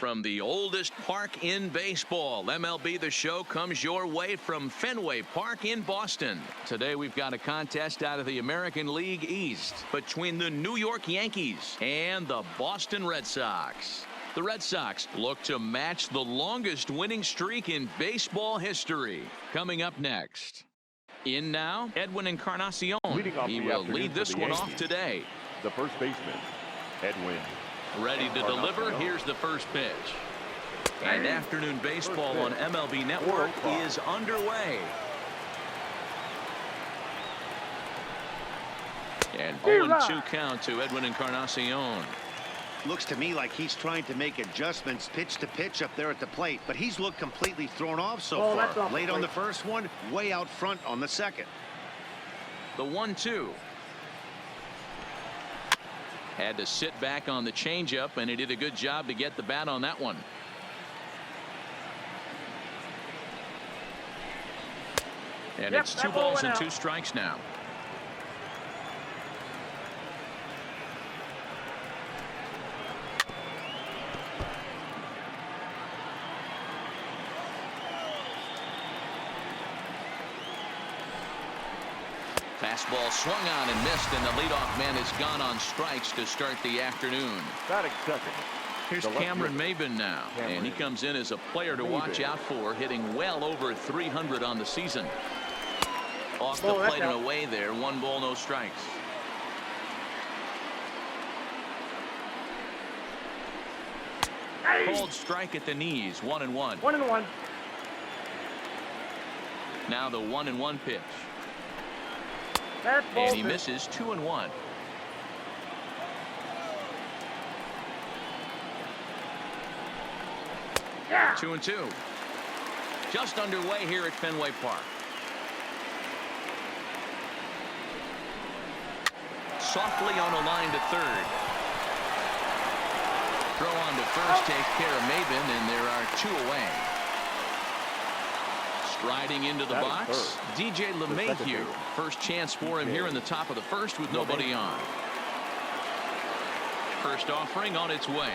from the oldest park in baseball. MLB The Show comes your way from Fenway Park in Boston. Today we've got a contest out of the American League East between the New York Yankees and the Boston Red Sox. The Red Sox look to match the longest winning streak in baseball history. Coming up next. In now, Edwin Encarnacion. He will lead this one off today. The first baseman, Edwin. Ready to deliver. Here's the first pitch. And afternoon baseball on MLB Network is underway. And 0-2 count to Edwin Encarnacion. Looks to me like he's trying to make adjustments pitch to pitch up there at the plate, but he's looked completely thrown off so far. Late on the first one, way out front on the second. The 1-2. Had to sit back on the changeup, and he did a good job to get the bat on that one. And it's 2 balls and 2 strikes now. Fastball swung on and missed, and the leadoff man is gone on strikes to start the afternoon. Batting second. Here's Cameron Maybin now, and he comes in as a player to watch out for, hitting well over 300 on the season. Off the plate and away there, 1 ball, no strikes. Called strike at the knees, 1-1. 1-1. Now the 1-1 pitch. And he misses, 2-1. Yeah. 2-2. Just underway here at Fenway Park. Softly on a line to third. Throw on to first takes care of Maybin, and there are 2 away. Striding into the box, DJ LeMahieu. First chance for him here in the top of the first with nobody on. First offering on its way.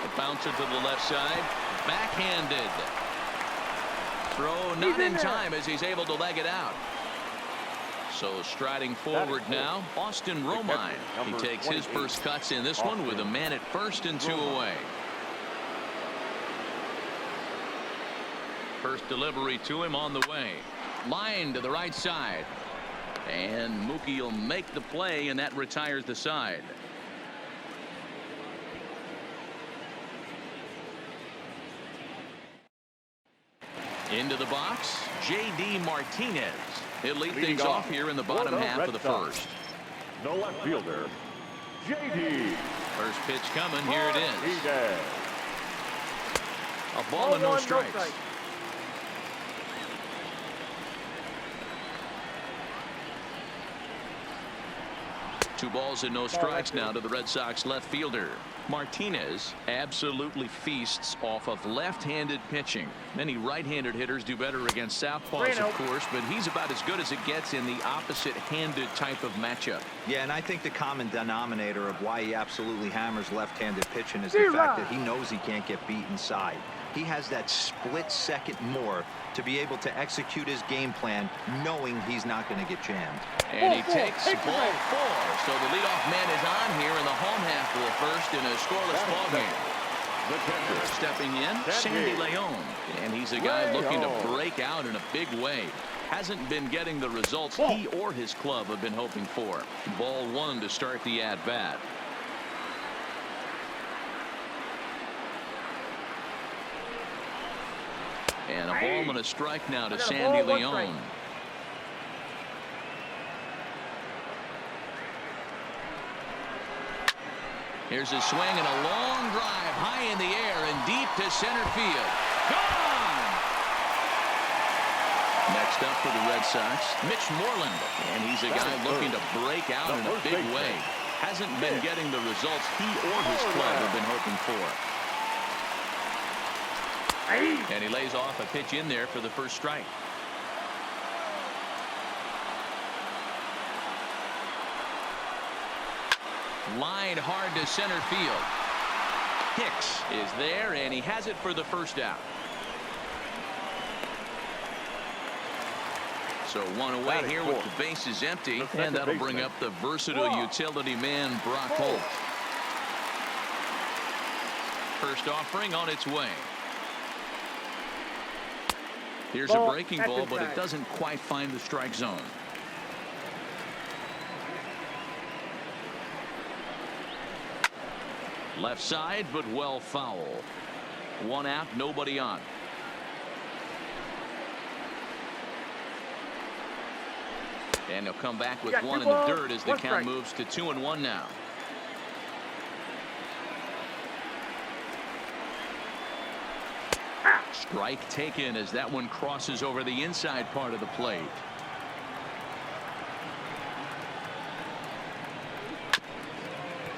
A bouncer to the left side. Backhanded. Throw not in time as he's able to leg it out. So striding forward now, Austin Romine. He takes his first cuts in this one with a man at first and 2 away. First delivery to him on the way. Line to the right side. And Mookie will make the play, and that retires the side. Into the box, J.D. Martinez. He'll lead things off here in the bottom half of the first. No left fielder, J.D. First pitch coming. Here it is. A ball and no strikes. 2 balls and no strikes now to the Red Sox left fielder. Martinez absolutely feasts off of left-handed pitching. Many right-handed hitters do better against southpaws, of course, but he's about as good as it gets in the opposite-handed type of matchup. Yeah, and I think the common denominator of why he absolutely hammers left-handed pitching is the fact that he knows he can't get beat inside. He has that split second more to be able to execute his game plan, knowing he's not going to get jammed. And he takes ball 4. So the leadoff man is on here in the home half of the first in a scoreless ballgame. Stepping in, Sandy Leon. And he's a guy looking to break out in a big way. Hasn't been getting the results he or his club have been hoping for. Ball 1 to start the at-bat. And a ball and a strike now to Sandy Leon. Here's a swing and a long drive high in the air and deep to center field. Gone! Next up for the Red Sox, Mitch Moreland. And he's a guy looking to break out in a big way. Hasn't been getting the results he or his club have been hoping for. And he lays off a pitch in there for the first strike. Lined hard to center field. Hicks is there, and he has it for the first out. So one away here with the bases empty, and that'll bring up the versatile utility man Brock Holt. First offering on its way. Here's a breaking ball, but it doesn't quite find the strike zone. Left side, but well foul. One out, nobody on. And he'll come back with one in the dirt as the count moves to 2-1 now. Strike taken as that one crosses over the inside part of the plate.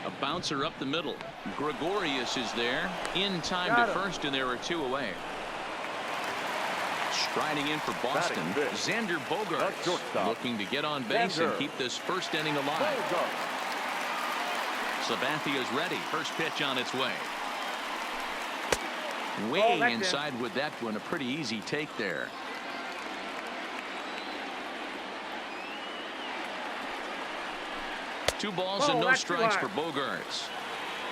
A bouncer up the middle. Gregorius is there in time to first, and there are two away. Striding in for Boston, Xander Bogaerts looking to get on base and keep this first inning alive. Sabathia's ready. First pitch on its way. Way inside with that one. A pretty easy take there. Two balls and no strikes for Bogaerts.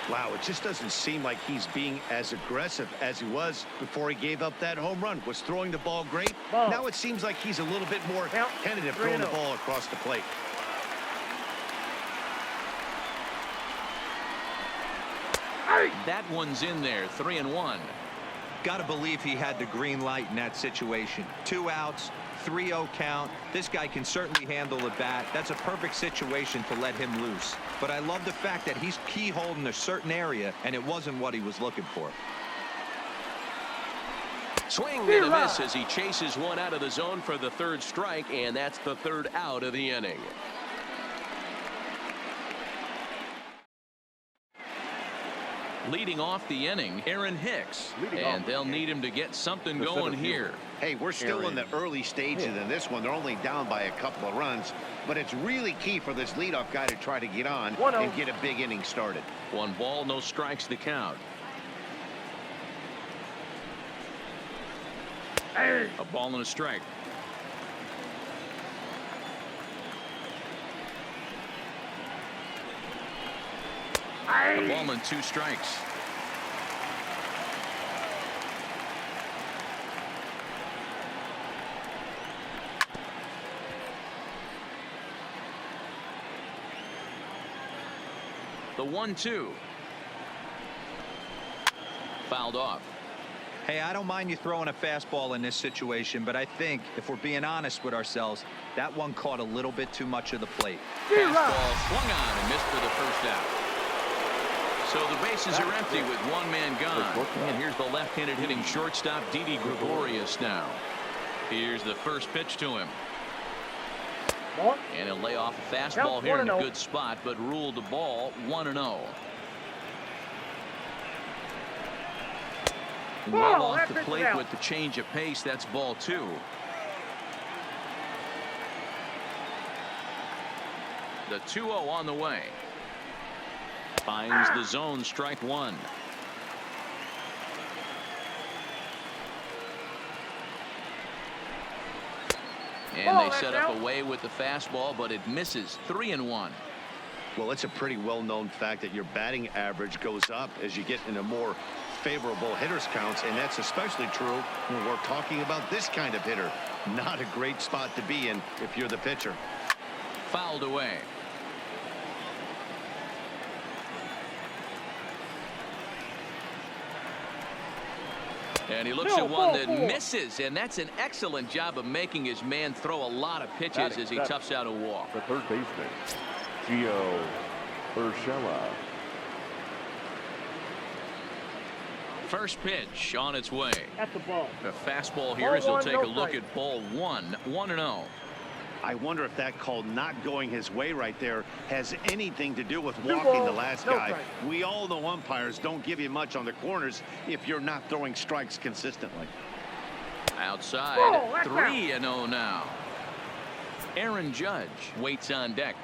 Wow, it just doesn't seem like he's being as aggressive as he was before he gave up that home run. Was throwing the ball great. Now it seems like he's a little bit more tentative throwing the ball across the plate. That one's in there. 3-1. Got to believe he had the green light in that situation. 2 outs, 3-0 count. This guy can certainly handle the bat. That's a perfect situation to let him loose. But I love the fact that he's keyholed in a certain area, and it wasn't what he was looking for. Swing and a miss as he chases one out of the zone for the third strike, and that's the third out of the inning. Leading off the inning, Aaron Hicks, and they'll need him to get something going here. Hey, we're still in the early stages of this one. They're only down by a couple of runs, but it's really key for this leadoff guy to try to get on and get a big inning started. 1 ball, no strikes the count. A ball and a strike. A ball and 2 strikes. The 1-2. Fouled off. Hey, I don't mind you throwing a fastball in this situation, but I think if we're being honest with ourselves, that one caught a little bit too much of the plate. Fastball swung on and missed for the first out. So the bases are empty with 1 man gone. And here's the left-handed hitting shortstop, Didi Gregorius now. Here's the first pitch to him. And he'll lay off a fastball here in a good spot, but ruled the ball 1-0. Well off the plate with the change of pace. That's ball 2. The 2-0 on the way. Finds the zone, strike 1. And they set up away with the fastball, but it misses. 3-1. Well, it's a pretty well-known fact that your batting average goes up as you get into more favorable hitters counts, and that's especially true when we're talking about this kind of hitter. Not a great spot to be in if you're the pitcher. Fouled away. And he looks at one that misses, and that's an excellent job of making his man throw a lot of pitches as he toughs out a walk. The third baseman, Gio Urshela. First pitch on its way. That's a ball. A fastball here as he'll take a look at ball 1. 1-0. I wonder if that call not going his way right there has anything to do with walking the last guy. We all know umpires don't give you much on the corners if you're not throwing strikes consistently. Outside, 3-0 now. Aaron Judge waits on deck.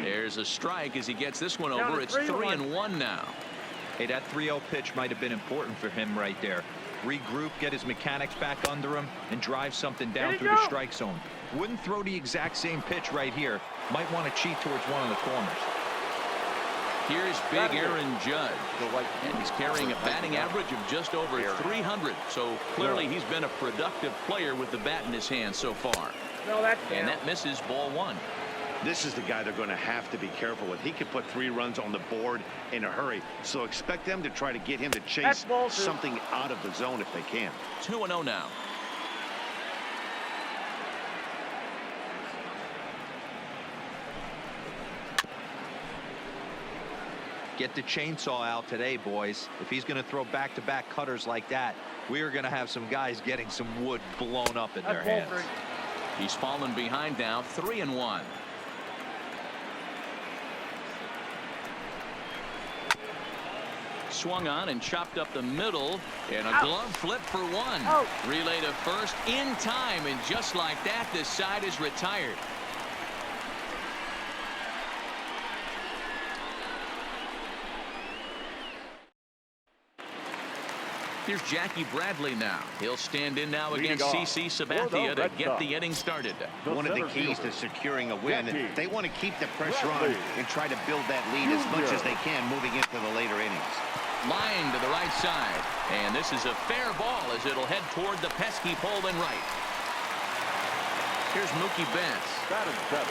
There's a strike as he gets this one over. It's 3-1 now. Hey, that 3-0 pitch might have been important for him right there. Regroup, get his mechanics back under him, and drive something down through the strike zone. Wouldn't throw the exact same pitch right here. Might want to cheat towards one of the corners. Here's big Aaron Judge, and he's carrying a batting average of just over 300. So clearly he's been a productive player with the bat in his hand so far. And that misses, ball 1. This is the guy they're going to have to be careful with. He could put 3 runs on the board in a hurry, so expect them to try to get him to chase something out of the zone if they can. 2-0 now. Get the chainsaw out today, boys. If he's going to throw back-to-back cutters like that, we are going to have some guys getting some wood blown up in their hands. He's fallen behind now, 3-1. Swung on and chopped up the middle, and a glove flip for 1. Relay to first in time, and just like that, this side is retired. Here's Jackie Bradley now. He'll stand in now against CC Sabathia to get the inning started. One of the keys to securing a win, they want to keep the pressure on and try to build that lead as much as they can moving into the later innings. Line to the right side, and this is a fair ball as it'll head toward the pesky pole and right. Here's Mookie Betts. Batting 7,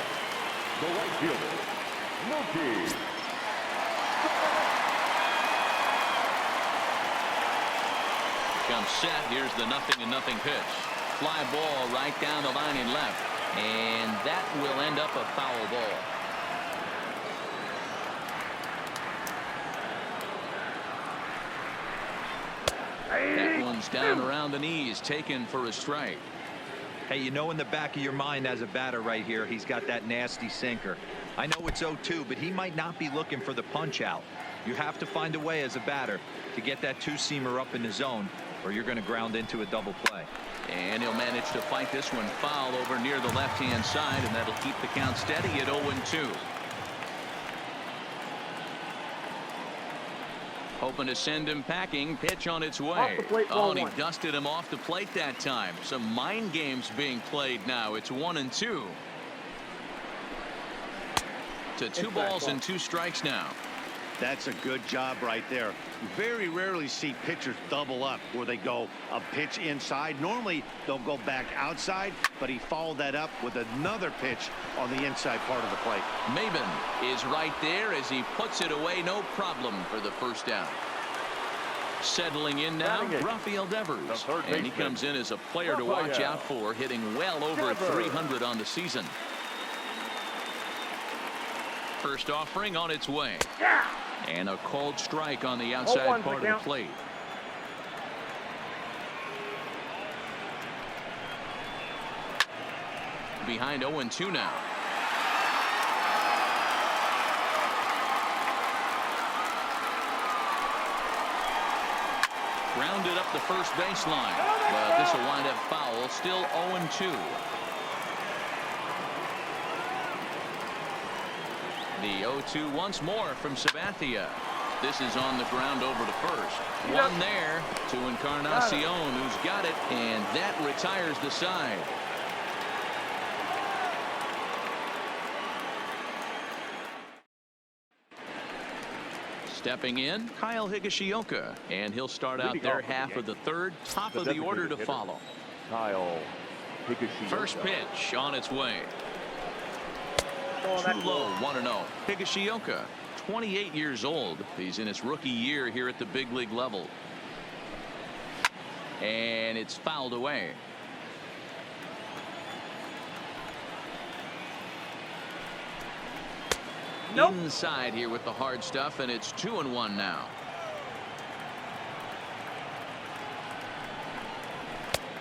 the right fielder, Mookie. Comes set. Here's the 0-0 pitch. Fly ball right down the line and left, and that will end up a foul ball. That one's down around the knees, taken for a strike. Hey, you know in the back of your mind as a batter right here, he's got that nasty sinker. I know it's 0-2, but he might not be looking for the punch out. You have to find a way as a batter to get that 2-seamer up in the zone, or you're going to ground into a double play. And he'll manage to fight this one foul over near the left-hand side, and that'll keep the count steady at 0-2. Hoping to send him packing. Pitch on its way. Oh, and he dusted him off the plate that time. Some mind games being played now. It's 1-2. To 2 balls and 2 strikes now. That's a good job right there. Very rarely see pitchers double up where they go a pitch inside. Normally they'll go back outside, but he followed that up with another pitch on the inside part of the plate. Maben is right there as he puts it away, no problem for the first down. Settling in now, Rafael Devers, and he comes in as a player to watch out for, hitting well over 300 on the season. First offering on its way. And a cold strike on the outside part of the plate. Behind 0-2 now. Grounded up the first baseline, but this will wind up foul. Still 0-2. The 0-2 once more from Sabathia. This is on the ground over to first. One there to Encarnacion, who's got it, and that retires the side. Stepping in, Kyle Higashioka, and he'll start out their half of the third. Top of the order to follow. Kyle Higashioka. First pitch on its way. Too low, 1-0. Higashioka, 28 years old. He's in his rookie year here at the big league level. And it's fouled away. Inside here with the hard stuff, and it's 2-1 now.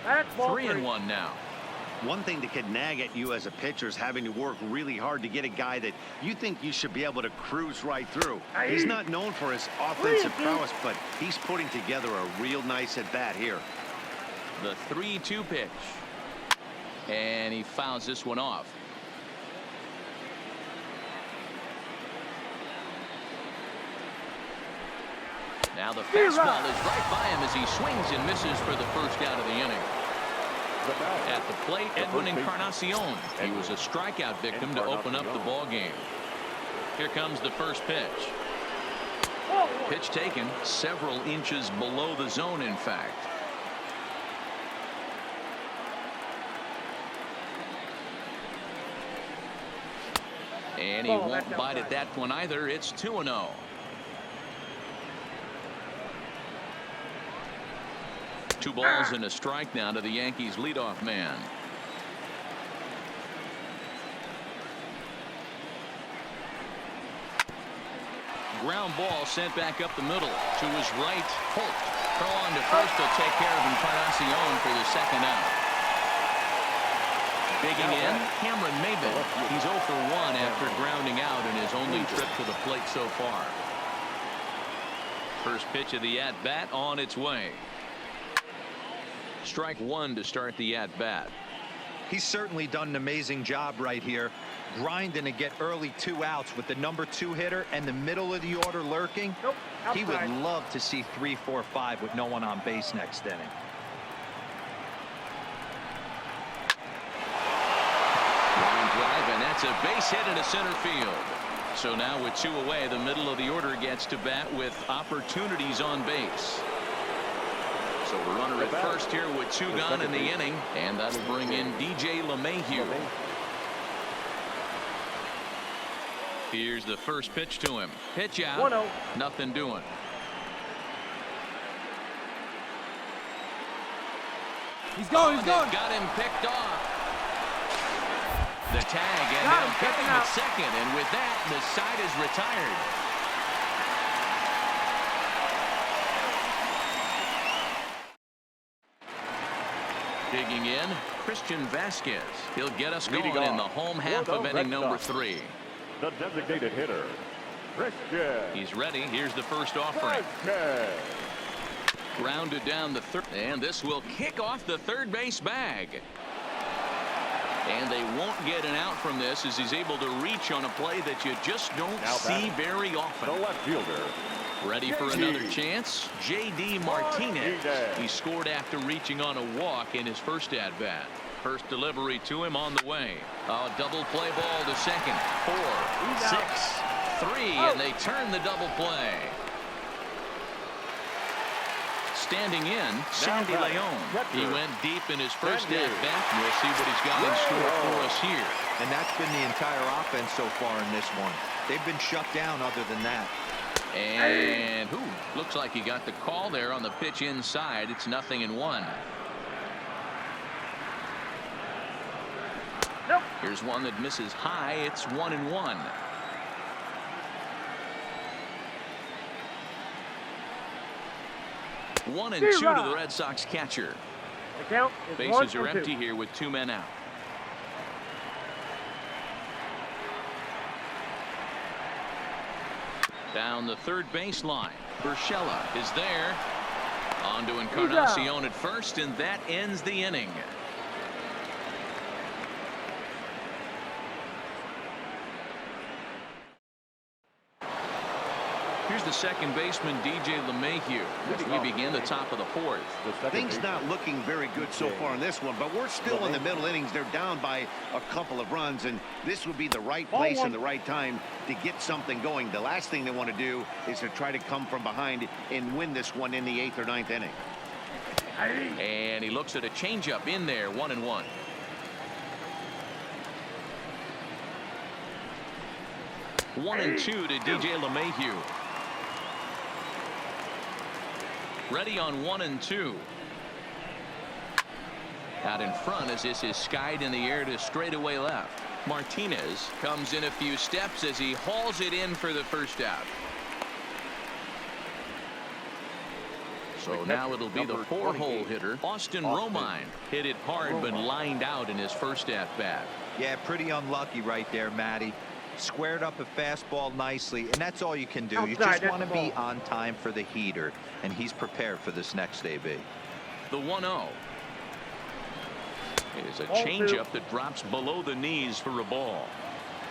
That's 3-1 now. One thing that could nag at you as a pitcher is having to work really hard to get a guy that you think you should be able to cruise right through. He's not known for his offensive prowess, but he's putting together a real nice at bat here. The 3-2 pitch, and he fouls this one off. Now the fastball is right by him as he swings and misses for the first out of the inning. At the plate, Edwin Encarnacion. He was a strikeout victim to open up the ball game. Here comes the first pitch. Pitch taken several inches below the zone, in fact. And he won't bite at that one either. It's 2-0. Two balls and a strike now to the Yankees leadoff man. Ground ball sent back up the middle to his right. Holt throw on to first. He'll take care of Encarnacion for the second out. Digging in, Cameron Maybin. He's 0 for 1 after grounding out in his only trip to the plate so far. First pitch of the at-bat on its way. Strike one to start the at-bat. He's certainly done an amazing job right here, grinding to get early 2 outs with the #2 hitter and the middle of the order lurking. He would love to see 3, 4, 5 with no one on base next inning. Line drive, and that's a base hit into center field. So now with 2 away, the middle of the order gets to bat with opportunities on base. So a runner at first here with 2 gone in the inning, and that'll bring in DJ LeMahieu. Here's the first pitch to him. Pitch out. 1-0. Nothing doing. He's going. Got him picked off. The tag, and now picking at second, and with that, the side is retired. Digging in, Christian Vasquez. He'll get us going in the home half of inning number 3. The designated hitter, Christian. He's ready. Here's the first offering. Grounded down the third, and this will kick off the third base bag. And they won't get an out from this as he's able to reach on a play that you just don't see very often. The left fielder. Ready for another chance. J.D. Martinez. He scored after reaching on a walk in his first at-bat. First delivery to him on the way. A double play ball to second. 4, 6, 3, and they turn the double play. Standing in, Sandy Leon. He went deep in his first at-bat. We'll see what he's got in store for us here. And that's been the entire offense so far in this one. They've been shut down other than that. And looks like he got the call there on the pitch inside. It's 0-1. Nope. Here's one that misses high. It's 1-1. One and 2 to the Red Sox catcher. The count is Bases are 1-2. empty here with 2 men out. Down the third baseline. Urshela is there. On to Encarnacion at first, and that ends the inning. Here's the second baseman, DJ LeMahieu, as we begin the top of the 4th. Things not looking very good so far in this one, but we're still in the middle innings. They're down by a couple of runs, and this would be the right place and the right time to get something going. The last thing they want to do is to try to come from behind and win this one in the 8th or 9th inning. And he looks at a changeup in there, 1-1. One and 2 to DJ LeMahieu. Ready on 1 and 2. Out in front as this is skied in the air to straightaway left. Martinez comes in a few steps as he hauls it in for the first out. So now it'll be the 4-hole hitter, Austin Romine. Hit it hard but lined out in his first at-bat. Yeah, pretty unlucky right there, Matty. Squared up a fastball nicely, and that's all you can do. You just want to be on time for the heater, and he's prepared for this next AB. The 1-0 is a changeup that drops below the knees for a ball.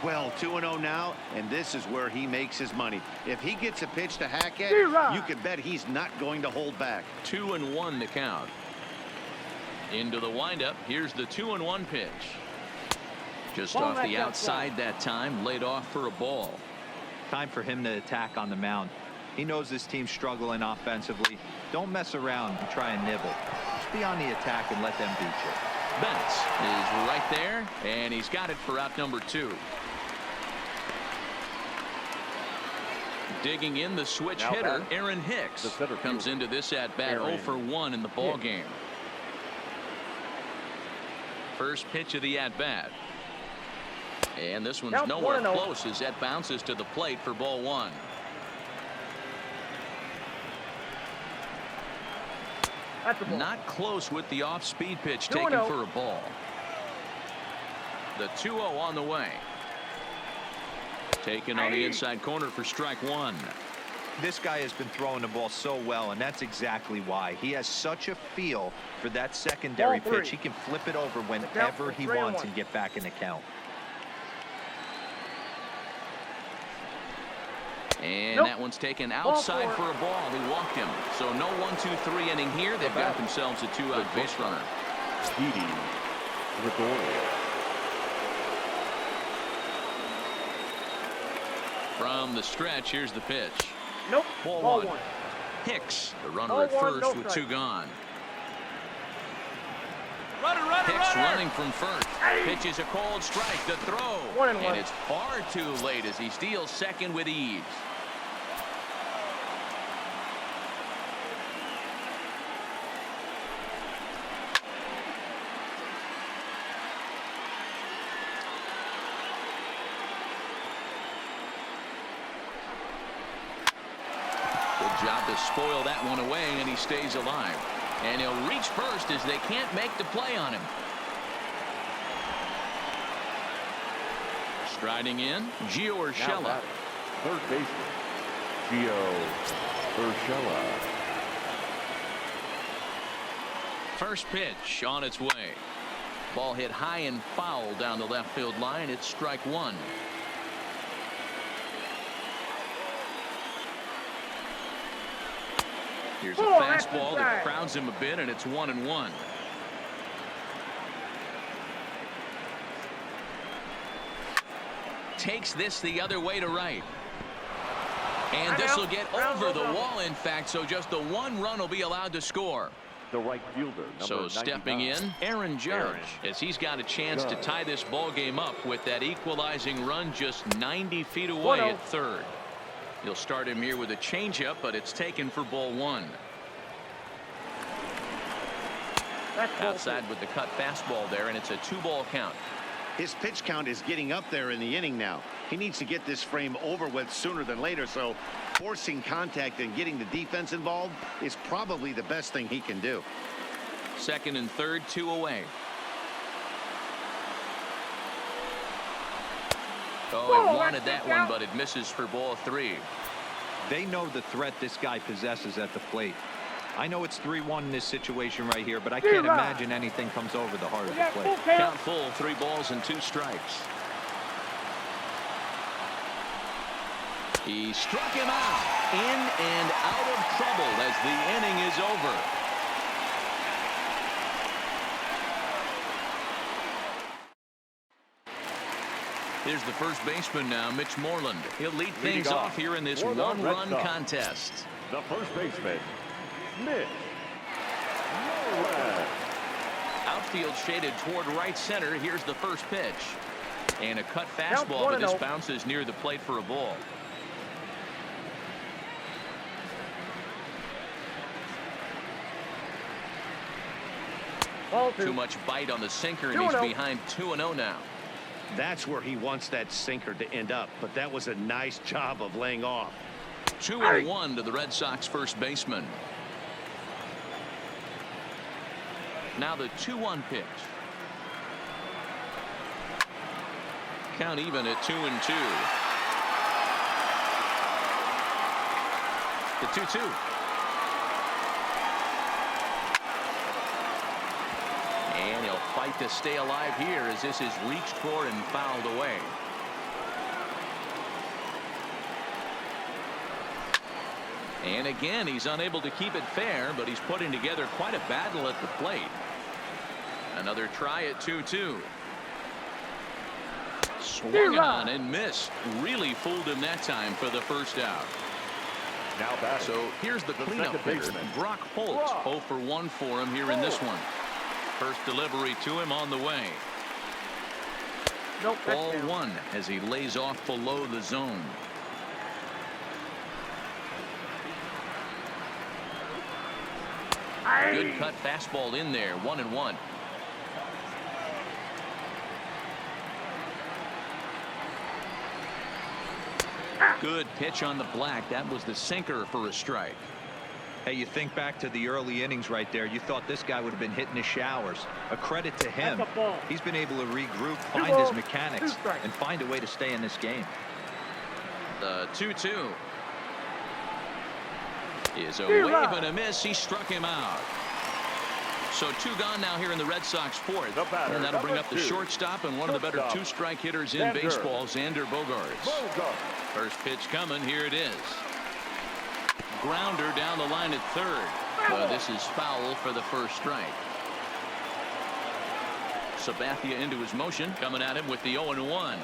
Well, 2-0 now, and this is where he makes his money. If he gets a pitch to hack at, you can bet he's not going to hold back. 2-1 to count. Into the windup. Here's the 2-1 pitch. Just off the outside that time, laid off for a ball. Time for him to attack on the mound. He knows this team's struggling offensively. Don't mess around and try and nibble. Just be on the attack and let them beat you. Betts is right there, and he's got it for out number 2. Digging in the switch Now hitter, back, Aaron Hicks, the center comes fielder, into this at bat Aaron 0 for 1 in the ball Hicks. game. First pitch of the at bat. And this one's Count nowhere 1-0. close as that bounces to the plate for ball 1. That's a ball. Not close with the off-speed pitch 2-0. taken for a ball. The 2-0 on the way. Taken on the inside corner for strike 1. This guy has been throwing the ball so well, and that's exactly why. He has such a feel for that secondary Ball 3. pitch. He can flip it over whenever he 3-1. wants and get back in the count. And Nope. that one's taken outside Ball 4. for a ball. He walked him. So no 1-2-3 inning here. They've got themselves a 2-out base runner. Didi Gregorius. From the stretch, here's the pitch. Nope. Ball Ball 1. 1. Hicks, the runner Ball at 1, first no with strike. 2 gone. Runner. Hicks running from first. Pitches a cold strike. The throw. 1-1. And it's far too late as he steals second with ease. Good job to spoil that one away, and he stays alive. And he'll reach first as they can't make the play on him. Striding in, Gio Now Urshela. batting, third baseman, Gio Urshela. First pitch on its way. Ball hit high and foul down the left field line. It's strike 1. Here's a That's fastball that inside. crowds him a bit, and it's 1-1. Takes this the other way to right. And this will get over the wall, in fact, so just the 1 run will be allowed to score. The right fielder, number So stepping 99. in, Aaron Judge, as he's got a chance to tie this ball game up with that equalizing run just 90 feet away 1-0. at third. He'll start him here with a changeup, but it's taken for ball 1. That's ball Outside with the cut fastball there, and it's a 2-ball count. His pitch count is getting up there in the inning now. He needs to get this frame over with sooner than later, so forcing contact and getting the defense involved is probably the best thing he can do. Second and third, 2 away. Oh, Whoa, it wanted that's that kicked one, out. but it misses for ball 3. They know the threat this guy possesses at the plate. I know it's 3-1 in this situation right here, but I can't imagine anything comes over the heart of We the got plate. full count. Count full, 3 balls and 2 strikes. He struck him out. In and out of trouble as the inning is over. Here's the first baseman now, Mitch Moreland. He'll lead things Leading off off here in this for the Red one-run Sox. contest. The first baseman, Mitch Moreland. Outfield shaded toward right center. Here's the first pitch. And a cut Count fastball, but this 1-0. bounces near the plate for a ball. Ball 2. Too much bite on the sinker, and he's 2-0. behind 2-0 now. That's where he wants that sinker to end up, but that was a nice job of laying off. 2-1 to the Red Sox first baseman. Now the 2-1 pitch. Count even at 2-2. The 2-2. And he'll fight to stay alive here as this is reached for and fouled away. And again, he's unable to keep it fair, but he's putting together quite a battle at the plate. Another try at 2-2. Swung on and missed. Really fooled him that time for the first out. Now batting. So here's the cleanup second hitter, baseman. Brock Holt. 0 for 1 for him here in this one. First delivery to him on the way. Nope, that's Ball down. 1 as he lays off below the zone. Good cut fastball in there. 1-1. Good pitch on the black. That was the sinker for a strike. Hey, you think back to the early innings right there. You thought this guy would have been hitting his showers. A credit to him. That's a ball. He's been able to regroup, 2 find his balls, 2 mechanics, strikes. and find a way to stay in this game. The 2-2 is a You're wave right. and a miss. He struck him out. So 2 gone now here in the Red Sox fourth. The batter, And that'll bring number up the 2. shortstop and one of the better Shortstop. 2-strike hitters in Xander. baseball, Xander Bogaerts. Bogart. First pitch coming. Here it is. Grounder down the line at third. But this is foul for the first strike. Sabathia into his motion, coming at him with the 0-1.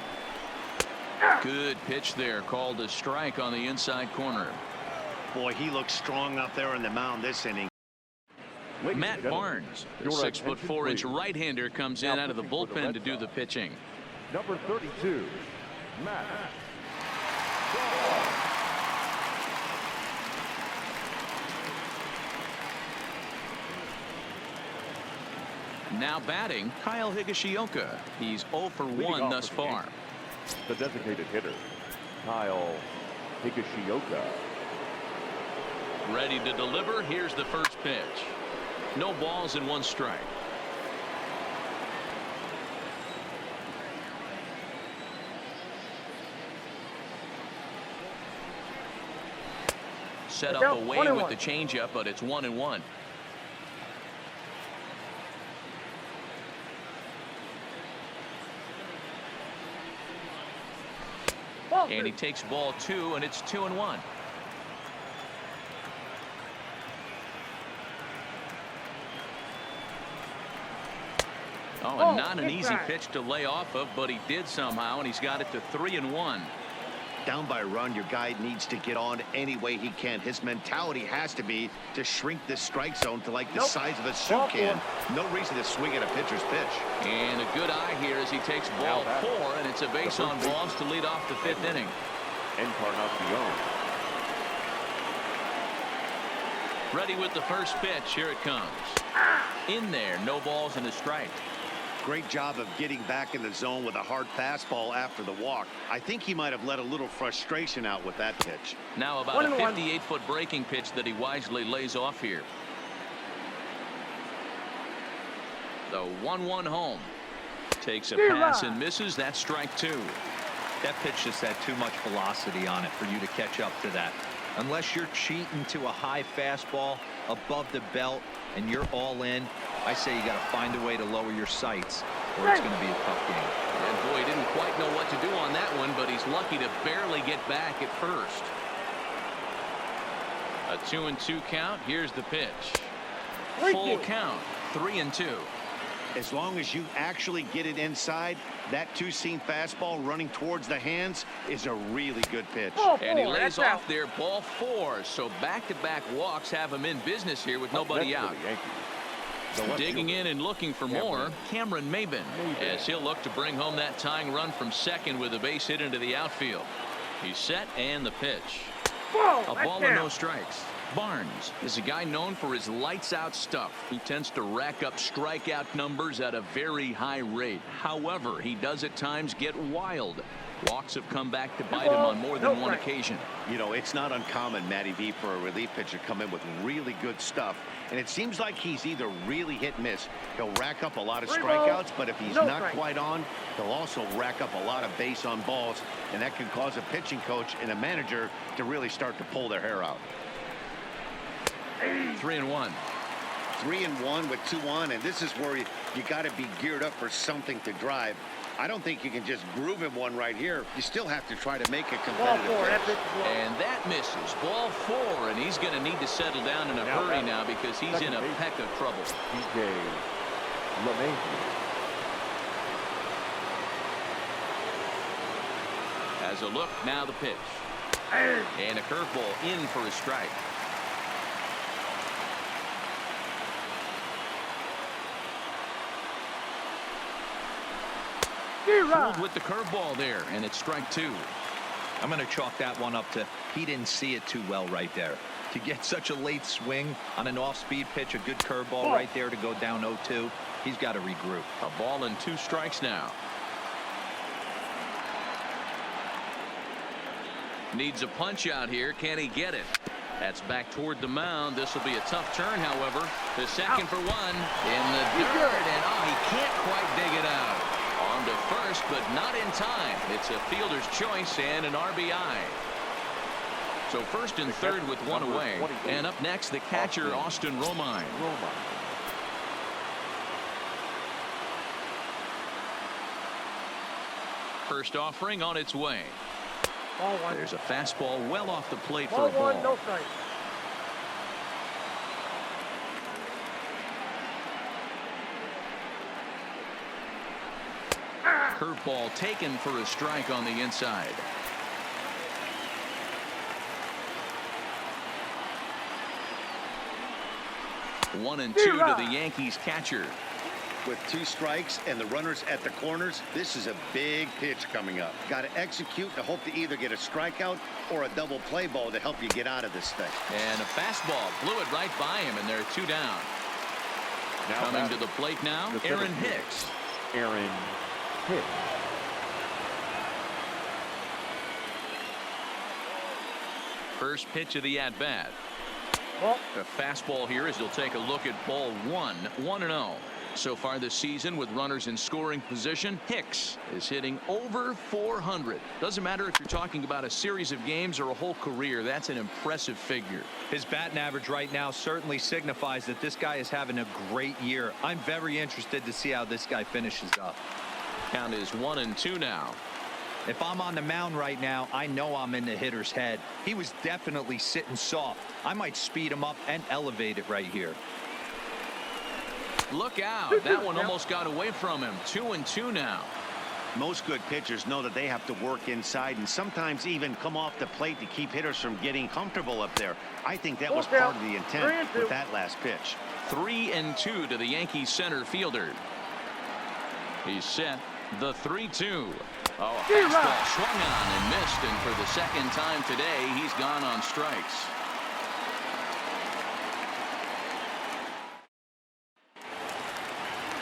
Good pitch there, called a strike on the inside corner. Boy, he looks strong out there on the mound this inning. Ladies and Matt gentlemen, Barnes, the your 6'4" attention, right-hander, comes Now in out of the pitching for the bullpen Red to do the Sox. pitching. Number 32, Matt. Now batting, Kyle Higashioka. He's 0 for Leading 1 off thus for the far. Yankees, the designated hitter, Kyle Higashioka. Ready to deliver. Here's the first pitch. No balls and 1 strike. Set up Down, away 1-1. with the changeup, but it's 1-1. Ball And he 2. takes ball 2, and it's 2-1. Oh, Ball, and not an easy inside. pitch to lay off of, but he did somehow, and he's got it to 3-1. Down by a run, your guy needs to get on any way he can. His mentality has to be to shrink this strike zone to like the Nope. size of a soup Ball can. No reason to swing at a pitcher's pitch. And a good eye here as he takes ball Now back. 4, and it's a base The on first balls to lead off the 5th inning. Encarnacion. Ready with the first pitch. Here it comes. In there, no balls and a strike. Great job of getting back in the zone with a hard fastball after the walk. I think he might have let a little frustration out with that pitch. Now about a 1-1. 58-foot breaking pitch that he wisely lays off here. The 1-1 home. Takes a pass and misses. That's strike 2. That pitch just had too much velocity on it for you to catch up to that. Unless you're cheating to a high fastball above the belt and you're all in, I say you got to find a way to lower your sights or it's going to be a tough game. And boy, he didn't quite know what to do on that one, but he's lucky to barely get back at first. A 2-2 count. Here's the pitch. Full count. 3-2. As long as you actually get it inside, that two-seam fastball running towards the hands is a really good pitch. Ball And he 4. lays That's off out. there, ball 4. So back-to-back walks have him in business here with Up nobody next for out. the Yankees, the left Digging fielder, in and looking for more, Cameron Maben, as he'll look to bring home that tying run from second with a base hit into the outfield. He's set, and the pitch. Ball. A That's ball and down. no strikes. Barnes is a guy known for his lights-out stuff. He tends to rack up strikeout numbers at a very high rate. However, he does at times get wild. Walks have come back to bite him on more than one occasion. You know, it's not uncommon, Matty V, for a relief pitcher to come in with really good stuff. And it seems like he's either really hit and miss. He'll rack up a lot of 3 balls, strikeouts, but if he's no not strike. quite on, he'll also rack up a lot of base on balls. And that can cause a pitching coach and a manager to really start to pull their hair out. 3-1. 3-1 with 2 on, and this is where you got to be geared up for something to drive. I don't think you can just groove him one right here. You still have to try to make a Ball competitive 4. That pitch. pitch is low. And that misses. Ball 4, and he's going to need to settle down in a hurry now because he's in a peck of trouble. DJ LeMahieu. As a look, now the pitch. And a curveball in for a strike. Fooled with the curveball there, and it's strike 2. I'm going to chalk that one up to he didn't see it too well right there. To get such a late swing on an off-speed pitch, a good curveball right there to go down 0-2, he's got to regroup. A ball and 2 strikes now. Needs a punch out here. Can he get it? That's back toward the mound. This will be a tough turn, however. The second for 1 in the dirt, and he can't quite dig it out. On to first, but not in time. It's a fielder's choice and an RBI. So first and third with 1 away. And up next, the catcher, Austin Romine. First offering on its way. Ball 1. There's a fastball well off the plate for Ball a ball. 1, no strike. Curveball taken for a strike on the inside. One and 2 to the Yankees catcher. With 2 strikes and the runners at the corners, this is a big pitch coming up. Got to execute to hope to either get a strikeout or a double play ball to help you get out of this thing. And a fastball blew it right by him, and there are 2 down. Coming to the plate now, Aaron Hicks. Aaron Hicks. First pitch of the at-bat. Ball. A fastball here as he'll take a look at ball 1. 1-0. So far this season with runners in scoring position, Hicks is hitting over 400. Doesn't matter if you're talking about a series of games or a whole career. That's an impressive figure. His batting average right now certainly signifies that this guy is having a great year. I'm very interested to see how this guy finishes up. Count is 1-2 now. If I'm on the mound right now, I know I'm in the hitter's head. He was definitely sitting soft. I might speed him up and elevate it right here. Look out. That one almost got away from him. 2-2 now. Most good pitchers know that they have to work inside and sometimes even come off the plate to keep hitters from getting comfortable up there. I think that was part of the intent with that last pitch. 3-2 to the Yankees center fielder. He's set. The 3-2. Oh, fastball swung on and missed, and for the second time today, he's gone on strikes.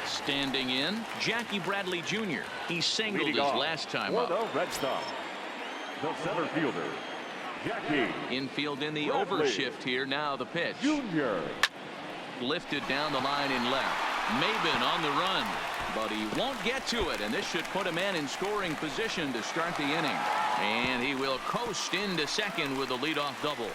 Standing in, Jackie Bradley Jr. He singled his last time up. Red Sox. The center fielder, Jackie. Infield in the overshift here. Now the pitch. Jr. Lifted down the line in left. Maben on the run, but he won't get to it, and this should put a man in scoring position to start the inning. And he will coast into second with a leadoff double.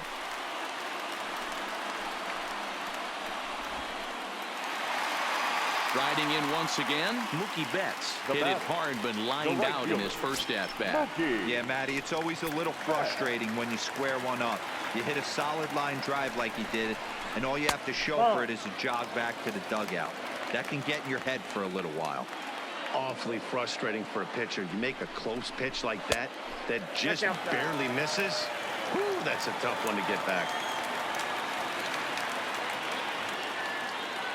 Riding in once again, Mookie Betts. Hit it hard but lined out in his first at-bat. Yeah, Matty, it's always a little frustrating when you square one up. You hit a solid line drive like he did, and all you have to show for it is a jog back to the dugout. That can get in your head for a little while. Awfully frustrating for a pitcher. You make a close pitch like that just barely misses. Whew, that's a tough one to get back.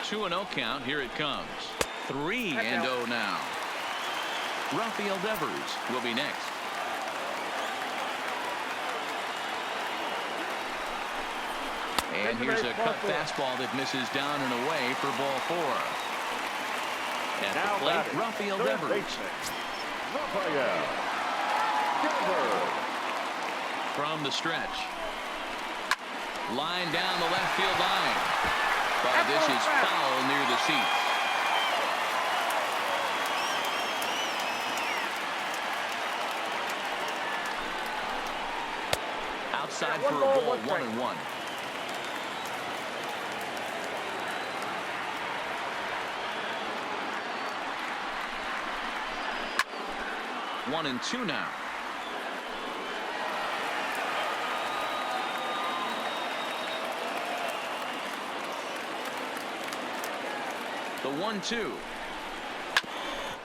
2-0 count. Here it comes. 3-0 now. Rafael Devers will be next. And here's a cut fastball that misses down and away for ball 4. At the plate, Rafael Devers. From the stretch. Line down the left field line. But this is foul near the seats. Outside for a ball, 1-1. 1-2 now. The 1-2.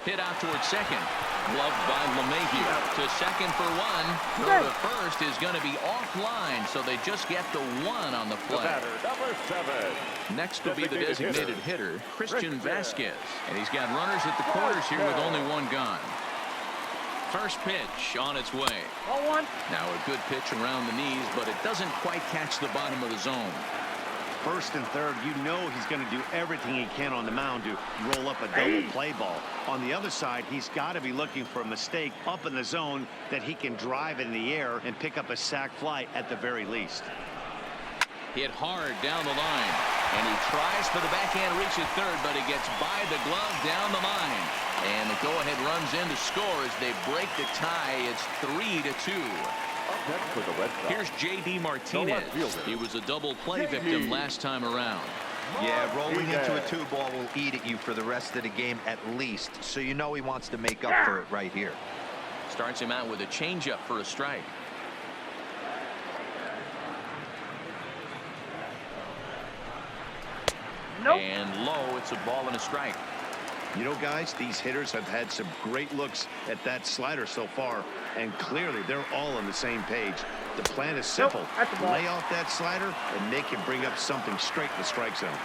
Hit out towards second. Gloved by LeMahieu. To second for one. Throw to first is going to be offline, so they just get the 1 on the play. Number 7. Next will be the designated hitter, Christian Vasquez. And he's got runners at the corners here with only 1 gone. First pitch on its way. Now a good pitch around the knees, but it doesn't quite catch the bottom of the zone. First and third, you know he's going to do everything he can on the mound to roll up a double play ball. On the other side, he's got to be looking for a mistake up in the zone that he can drive in the air and pick up a sac fly at the very least. Hit hard down the line, and he tries for the backhand reach at third, but he gets by the glove down the line. And the go-ahead runs in to score as they break the tie. It's 3-2. For the Red Sox. Here's J.D. Martinez. He was a double play victim last time around. Yeah, rolling into a 2-ball will eat at you for the rest of the game at least, so you know he wants to make up for it right here. Starts him out with a changeup for a strike. And low, it's a ball and a strike. You know, guys, these hitters have had some great looks at that slider so far, and clearly they're all on the same page. The plan is simple. Lay off that slider, and they can bring up something straight in the strike zone.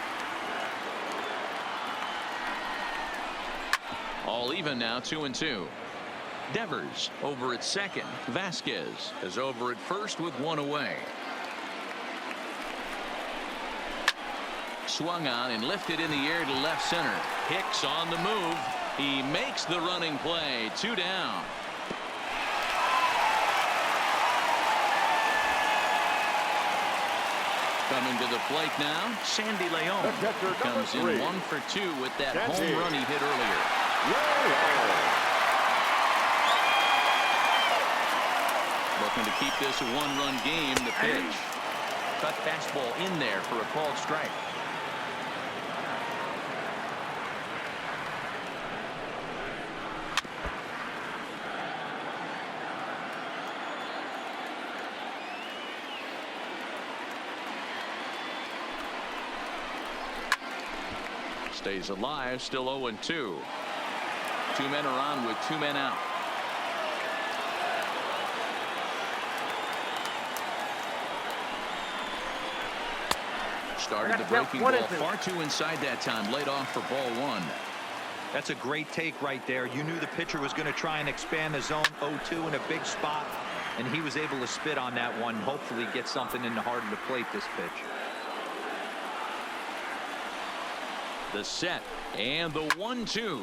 All even now, 2-2. Devers over at second. Vasquez is over at first with 1 away. Swung on and lifted in the air to left center. Hicks on the move. He makes the running play. 2 down. Coming to the plate now, Sandy Leon comes in 1 for 2 with that home run he hit earlier. Looking to keep this a 1-run game. The pitch. Cut fastball in there for a called strike. Stays alive, still 0-2. 2 men are on with 2 men out. Started the breaking ball far too inside that time. Laid off for ball 1. That's a great take right there. You knew the pitcher was going to try and expand the zone. 0-2 in a big spot, and he was able to spit on that one. Hopefully get something in the heart of the plate this pitch. The set and the 1-2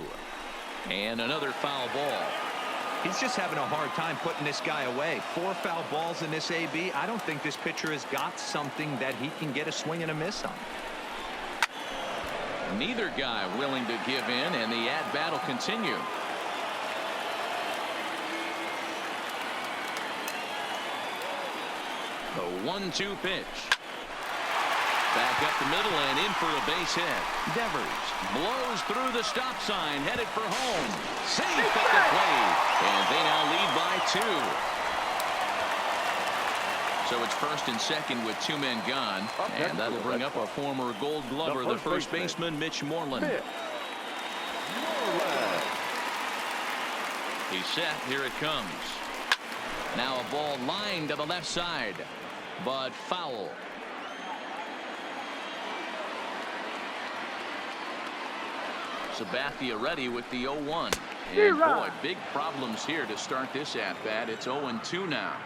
and another foul ball. He's just having a hard time putting this guy away. 4 foul balls in this AB. I don't think this pitcher has got something that he can get a swing and a miss on. Neither guy willing to give in, and the at-bat will continue. The 1-2 pitch. Back up the middle and in for a base hit. Devers blows through the stop sign, headed for home. Safe at the plate, and they now lead by 2. So it's first and second with 2 men gone, and that'll bring up a former Gold Glover, the first baseman, Mitch Moreland. He's set. Here it comes. Now a ball lined to the left side, but foul. Sabathia ready with the 0-1. And boy, big problems here to start this at-bat. It's 0-2 now.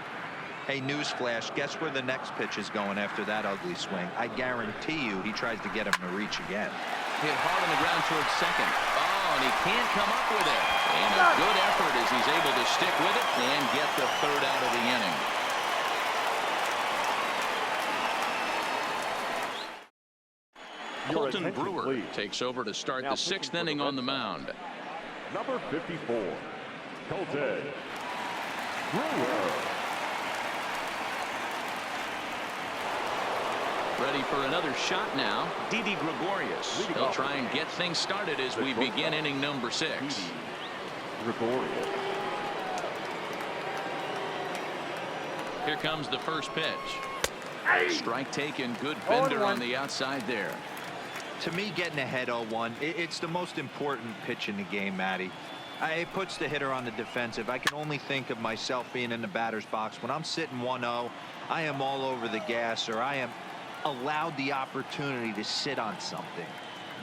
Hey, newsflash, guess where the next pitch is going after that ugly swing? I guarantee you he tries to get him to reach again. Hit hard on the ground towards second. Oh, and he can't come up with it. And a good effort as he's able to stick with it and get the 3rd out of the inning. Colton Brewer takes over to start the 6th inning on the mound. Number 54, Colton Brewer. Ready for another shot now. Didi Gregorius. He'll try and get things started as we begin inning number 6. Gregorius. Here comes the first pitch. Strike taken. Good bender on the outside there. To me, getting ahead 0-1, it's the most important pitch in the game, Matty. It puts the hitter on the defensive. I can only think of myself being in the batter's box. When I'm sitting 1-0, I am all over the gas, or I am allowed the opportunity to sit on something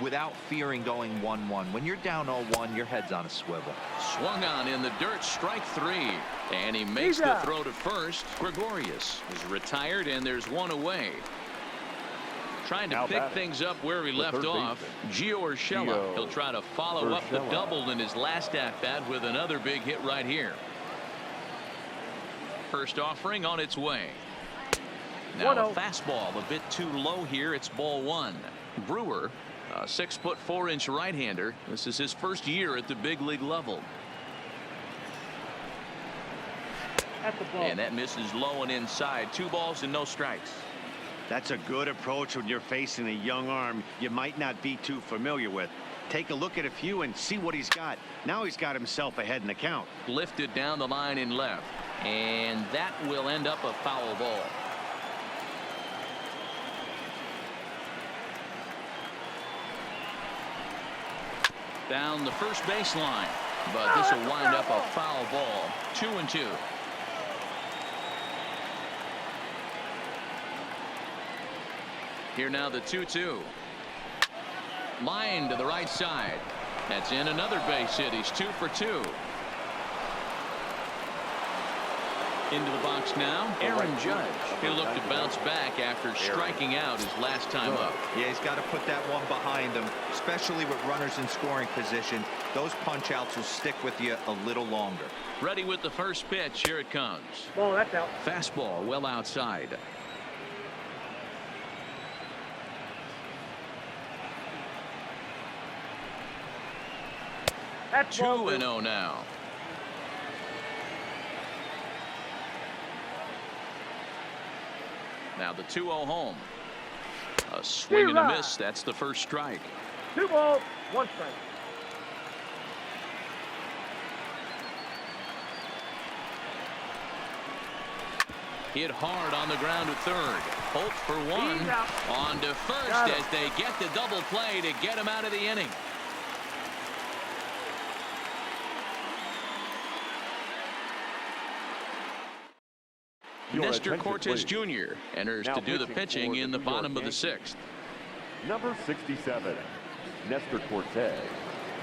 without fearing going 1-1. When you're down 0-1, your head's on a swivel. Swung on in the dirt, strike 3. And he makes the throw to first. Gregorius is retired, and there's one away. Trying to pick things up where he left off. Gio Urshela. He'll try to follow up the double in his last at-bat with another big hit right here. First offering on its way. Now a fastball a bit too low here. It's ball 1. Brewer, a 6'4" right-hander. This is his first year at the big league level. And that misses low and inside. 2 balls and no strikes. That's a good approach when you're facing a young arm you might not be too familiar with. Take a look at a few and see what he's got. Now he's got himself ahead in the count. Lifted down the line in left. And that will end up a foul ball. Down the first baseline. But this will wind up a foul ball. 2-2. Here now the 2-2. Line to the right side. That's in another base hit. He's 2 for 2. Into the box now, Aaron Judge. He'll look to bounce back after striking out his last time up. Yeah, he's got to put that one behind him, especially with runners in scoring position. Those punch outs will stick with you a little longer. Ready with the first pitch. Here it comes. Ball, that's out. Fastball well outside. That's 2-0 now. Now the 2-0 home. A swing and a miss. That's the first strike. 2 balls, 1 strike. Hit hard on the ground at third. Holt for 1. On to first as they get the double play to get him out of the inning. Nestor Cortes Jr. enters to do the pitching in the bottom of the 6th. Number 67, Nestor Cortes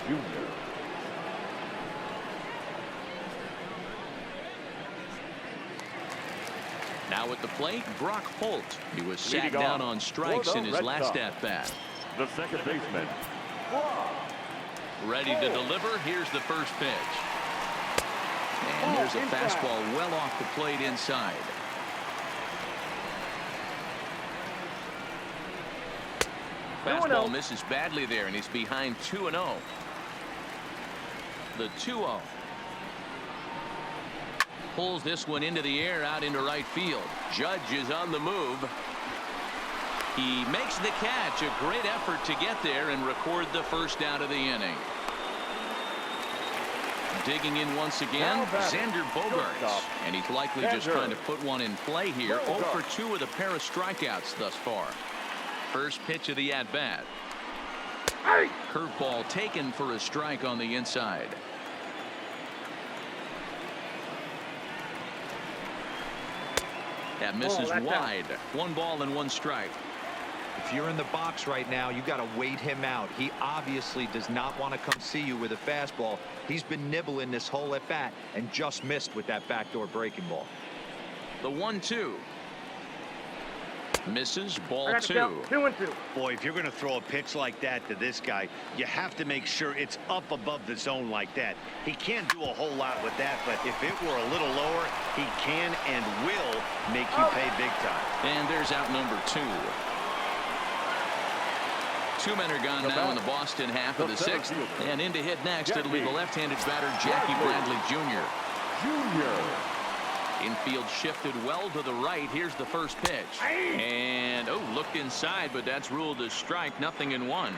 Jr. Now at the plate, Brock Holt. He was sat down on strikes in his last at-bat. The second baseman. Ready to deliver. Here's the first pitch. And there's a fastball well off the plate inside. Fastball misses badly there, and he's behind 2-0. The 2-0. Pulls this one into the air out into right field. Judge is on the move. He makes the catch. A great effort to get there and record the first out of the inning. Digging in once again, Xander Bogaerts. And he's likely just trying to put one in play here. 0 for 2 with a pair of strikeouts thus far. First pitch of the at-bat. Curveball taken for a strike on the inside. That misses wide. 1 ball and 1 strike. If you're in the box right now, you got to wait him out. He obviously does not want to come see you with a fastball. He's been nibbling this whole at bat and just missed with that backdoor breaking ball. The 1-2. Misses. Ball 2. 2-2. Boy, if you're going to throw a pitch like that to this guy, you have to make sure it's up above the zone like that. He can't do a whole lot with that, but if it were a little lower, he can and will make you pay big time. And there's out number 2. 2 men are gone now in the Boston half of the 6th. And in to hit next, it'll be the left-handed batter, Jackie Bradley Jr. Infield shifted well to the right. Here's the first pitch. And, looked inside, but that's ruled as strike. 0-1.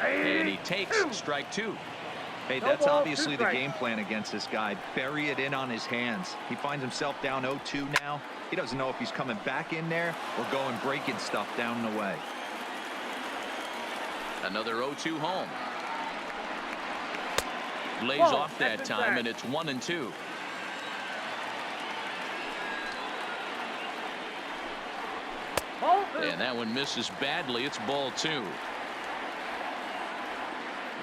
And he takes strike 2. Hey, No that's ball, obviously the 2 strikes. game plan against this guy. Bury it in on his hands. He finds himself down 0-2 now. He doesn't know if he's coming back in there or going breaking stuff down and away. Another 0-2 home. Lays Ball, off that that's time, inside. and it's 1-2. Ball 2. And that one misses badly. It's ball 2.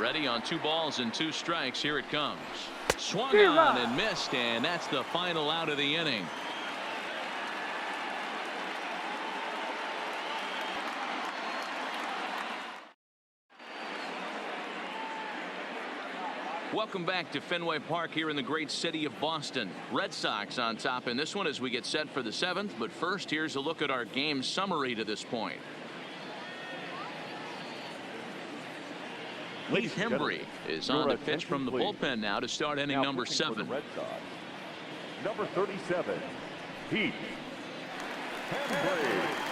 Ready on 2 balls and 2 strikes. Here it comes. Swung on and missed, and that's the final out of the inning. Welcome back to Fenway Park here in the great city of Boston. Red Sox on top in this one as we get set for the 7th. But first, here's a look at our game summary to this point. Ladies Heath and Hembry is your on to pitch attention, from the please. bullpen now to start inning Now number pitching for the 7. Red Sox, number 37, Heath Hembry.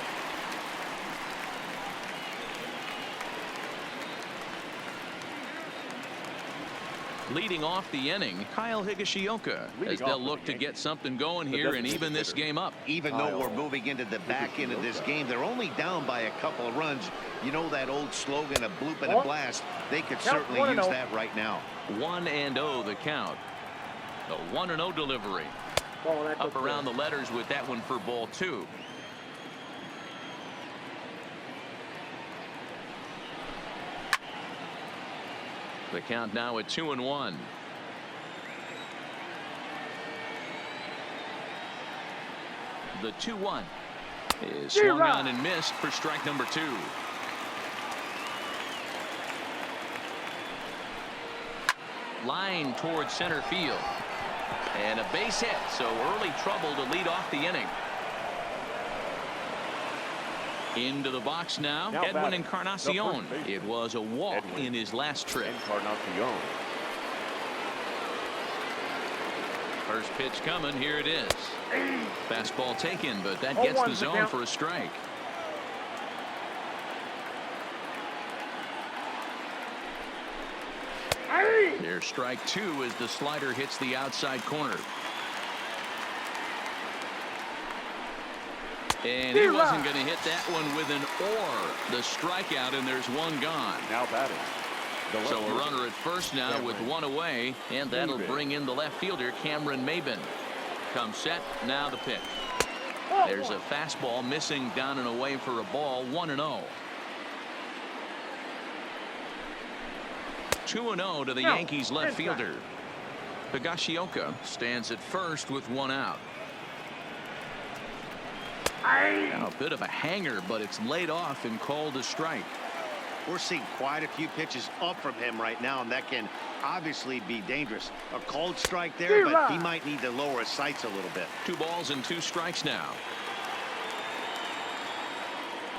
Leading off the inning, Kyle Higashioka, as Leading they'll off look the to game, get something going the here and designated even this hitter. game up. Even though we're moving into the back end of this game, they're only down by a couple of runs. You know that old slogan, a bloop and a blast. They could certainly use 1-0. that right now. 1-0 the count. The 1-0 delivery. Ball, that's Up okay. around the letters with that one for ball 2. The count now at 2-1. The 2-1 is swung on and missed for strike number 2. Line towards center field. And a base hit, so early trouble to lead off the inning. Into the box now, Now Edwin batting, the Encarnacion. first baseman, It was a walk Edwin in his last trip. Encarnacion. First pitch coming, here it is. Fastball taken, but that 0-1 gets the the zone count. for a strike. There's strike 2 as the slider hits the outside corner. And he wasn't going to hit that one with an or. The strikeout, and there's one gone. Now batting, the left So a fielder, runner at first now with Cameron one away, and that'll Maben. bring in the left fielder, Cameron Maben. Comes set, now the pitch. There's a fastball missing down and away for a ball, 1-0. 2-0 to the Yankees left fielder. Higashioka stands at first with one out. Now a bit of a hanger, but it's laid off and called a strike. We're seeing quite a few pitches up from him right now, and that can obviously be dangerous. A called strike there, but he might need to lower his sights a little bit. 2 balls and 2 strikes now.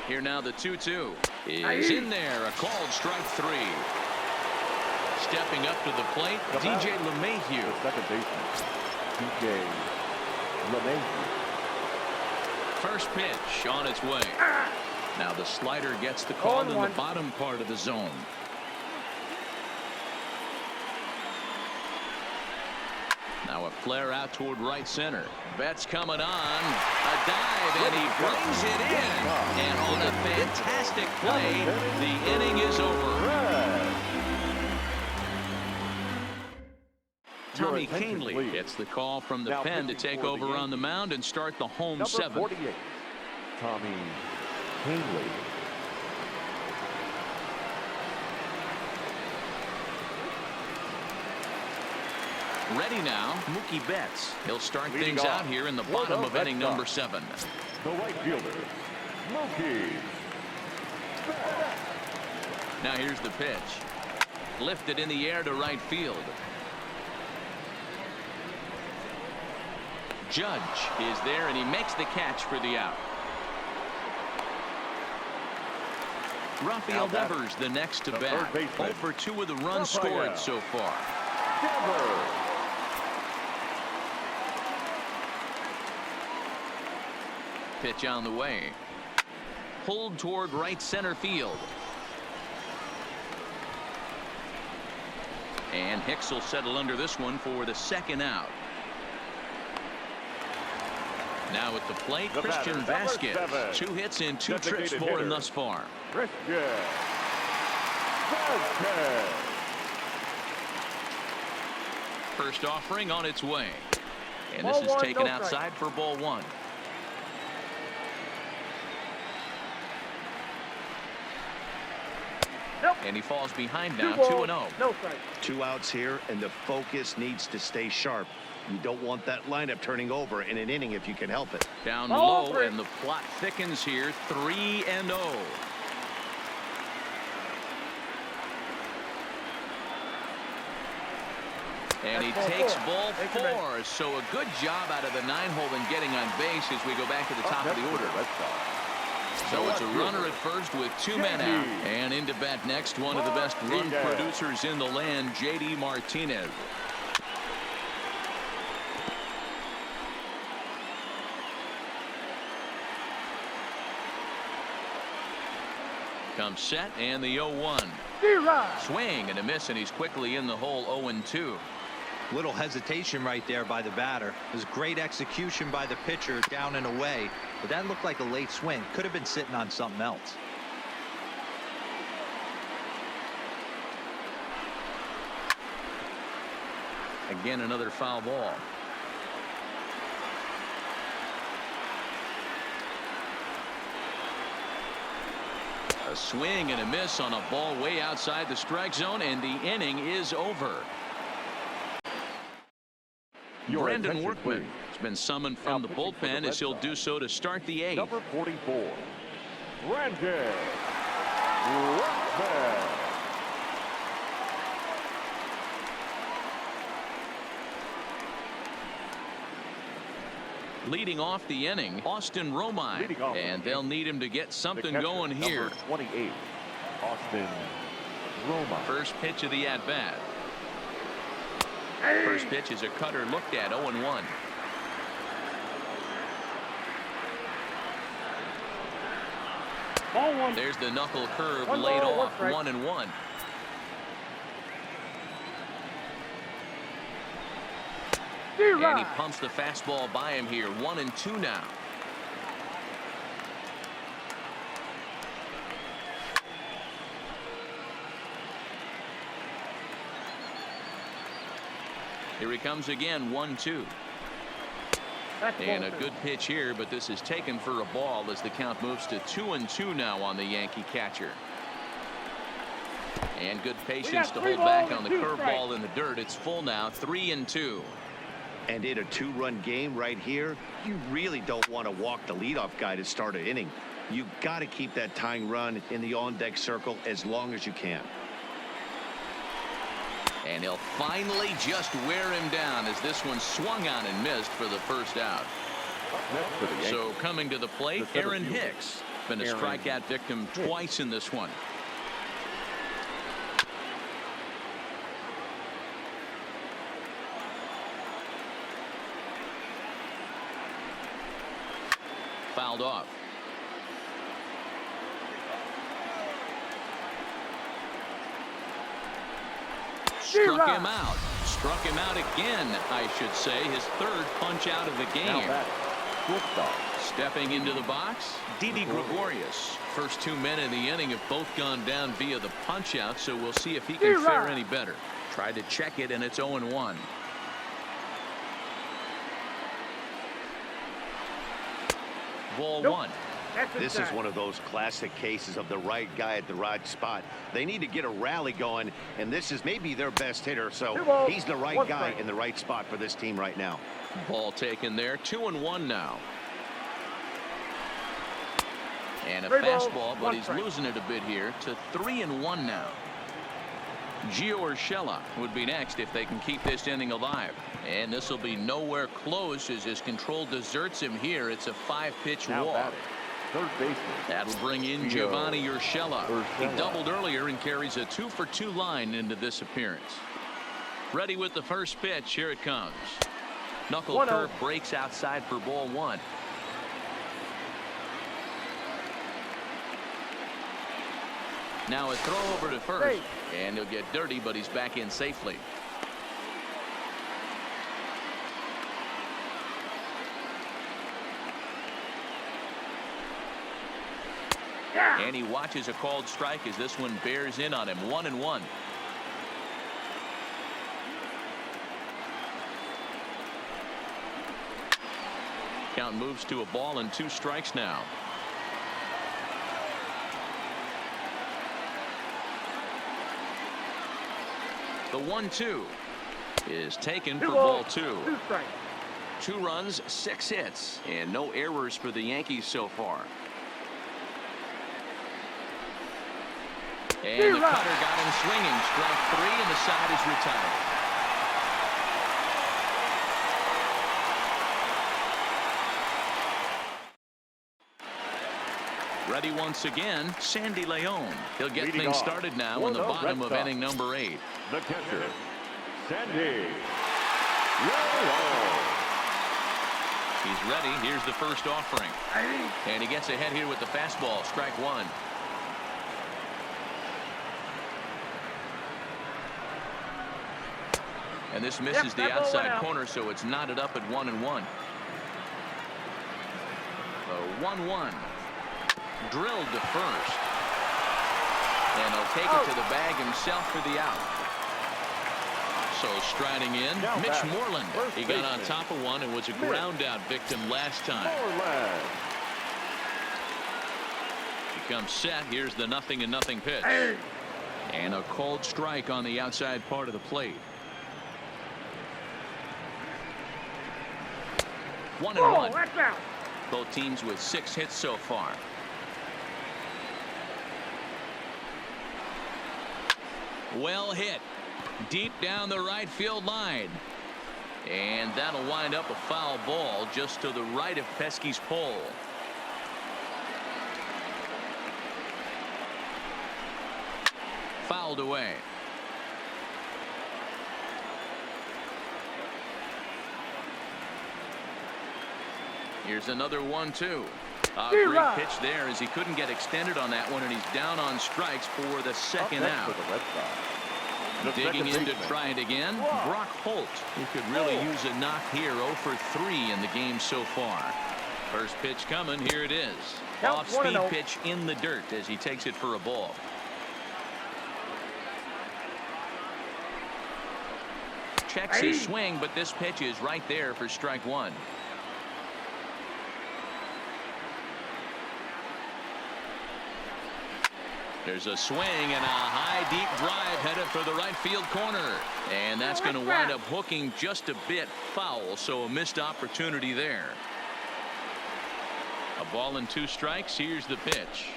Here now the 2-2 is in there. A called strike 3. Stepping up to the plate, The DJ batter, LeMahieu. the second baseman, DJ LeMahieu. First pitch on its way. Now the slider gets the call in the 0-1. bottom part of the zone. Now a flare out toward right center. Betts coming on. A dive, and he brings it in. And on a fantastic play, the inning is over. Tommy Your attention, Canely please. gets the call from the Now pen to pitching take for the over on the Yankees. mound and start the home Number 7th. 48, Tommy Canely. Ready now, Mookie Betts. He'll start Leading things off out here in the for bottom the of Red inning Sox, number 7. The right fielder, Mookie. Now here's the pitch. Lifted in the air to right field. Judge is there, and he makes the catch for the out. Rafael Now batting, Devers the next to the bat. third baseman, 0 for 2 with the runs Rafael scored so far. Devers. Pitch on the way. Pulled toward right center field. And Hicks will settle under this one for the second out. Now at the plate, The Christian batter, number Vasquez. 7. 2 hits in 2 trips Designated for him hitter. thus far. Christian Vasquez. First offering on its way. And Ball this is one, taken no outside for ball 1. Nope. And he falls behind 2 now, balls, 2-0. no strike. 2 outs here, and the focus needs to stay sharp. You don't want that lineup turning over in an inning if you can help it. Down Ball low, 3. and the plot thickens here, 3-0. And he That's ball takes 4. ball Thank you, man. 4. So a good job out of the 9-hole in getting on base as we go back to the top of the order. So it's a runner at first with 2 men out. And into bat next, one of the best run producers in the land, J.D. Martinez. Comes set, and the 0-1. D-Rod. Swing and a miss, and he's quickly in the hole, 0-2. Little hesitation right there by the batter. It was great execution by the pitcher down and away, but that looked like a late swing. Could have been sitting on something else. Again, another foul ball. A swing and a miss on a ball way outside the strike zone, and the inning is over. Brandon Workman has been summoned from the bullpen as he'll do so to start the 8th. Number 44, Brandon Workman. Leading off the inning, Austin Romine, Leading off and they'll need him to get The something catcher, going here. number 28, Austin Roma. First pitch of the at-bat. First pitch is a cutter looked at, 0-1. Ball 1. There's the knuckle curve 1 laid ball, 1 off, strike. 1-1. And he D-Rod. pumps the fastball by him here, 1-2 now. Here he comes again, 1-2. That's And ball a 2. good pitch here, but this is taken for a ball as the count moves to 2-2 now on the Yankee catcher. And good patience to 3 hold back balls on and the 2 curveball in the dirt. It's full now, 3-2. And in a 2-run game right here, you really don't want to walk the leadoff guy to start an inning. You've got to keep that tying run in the on-deck circle as long as you can. And he'll finally just wear him down as this one swung on and missed for the first out. Next for the Yankees. So coming to the plate, The center Aaron fielder, Hicks. Been a Aaron strikeout victim Hicks. twice in this one. Fouled off. Struck him out. Struck him out again, I should say. His 3rd punch out of the Now game. batting, shortstop, Stepping into the box, Didi Gregorius. First 2 men in the inning have both gone down via the punch out, so we'll see if he can fare any better. Tried to check it, and it's 0-1. Ball 1. That's This is inside. one of those classic cases of the right guy at the right spot. They need to get a rally going, and this is maybe their best hitter, so 2 balls, he's the right 1 guy strike. in the right spot for this team right now. Ball taken there. 2-1 now. And a 3 balls, fastball, but 1 he's strike. losing it a bit here to 3-1 now. Gio Urshela would be next if they can keep this inning alive. And this will be nowhere close as his control deserts him here. It's a 5-pitch now walk. batting, third baseman, That'll bring in Gio Giovanni Urshela. He Urshela. doubled earlier and carries a 2-for-2 line into this appearance. Ready with the first pitch. Here it comes. Knuckle 1-0. curve breaks outside for ball 1. Now a throw over to first, and he'll get dirty, but he's back in safely. And he watches a called strike as this one bears in on him. 1-1. Count moves to a ball and 2 strikes now. The 1-2 is taken for ball 2. 2 strikes. 2 runs, 6 hits, and no errors for the Yankees so far. And the cutter got him swinging. Strike 3, and the side is retired. Ready once again, Sandy Leon. He'll get Leading things off started now for in the the bottom Red of Sox. inning number 8. The catcher, Sandy Leon. He's ready. Here's the first offering. And he gets ahead here with the fastball. Strike 1. And this misses the outside corner, so it's knotted up at 1-1. The 1-1. Drilled to first. And he'll take it to the bag himself for the out. So striding in, Now Mitch back, Moreland. first He got on baseman. top of one and was a ground out victim last time. Moreland. He comes set. Here's the 0-0 pitch. And a cold strike on the outside part of the plate. 1-1. Watch out. Both teams with 6 hits so far. Well hit. Deep down the right field line. And that'll wind up a foul ball just to the right of Pesky's pole. Fouled away. Here's another 1-2. A great pitch there as he couldn't get extended on that one, and he's down on strikes for the second Up next out. for the Red Sox, the Digging in second to baseman. try it again, Brock Holt, who could really use a knock here. 0 for 3 in the game so far. First pitch coming. Here it is. Count Off-speed 1-0. pitch in the dirt as he takes it for a ball. Checks his swing, but this pitch is right there for strike 1. There's a swing and a high deep drive headed for the right field corner, and that's going to wind up hooking just a bit foul, so a missed opportunity there. A ball and 2 strikes. Here's the pitch.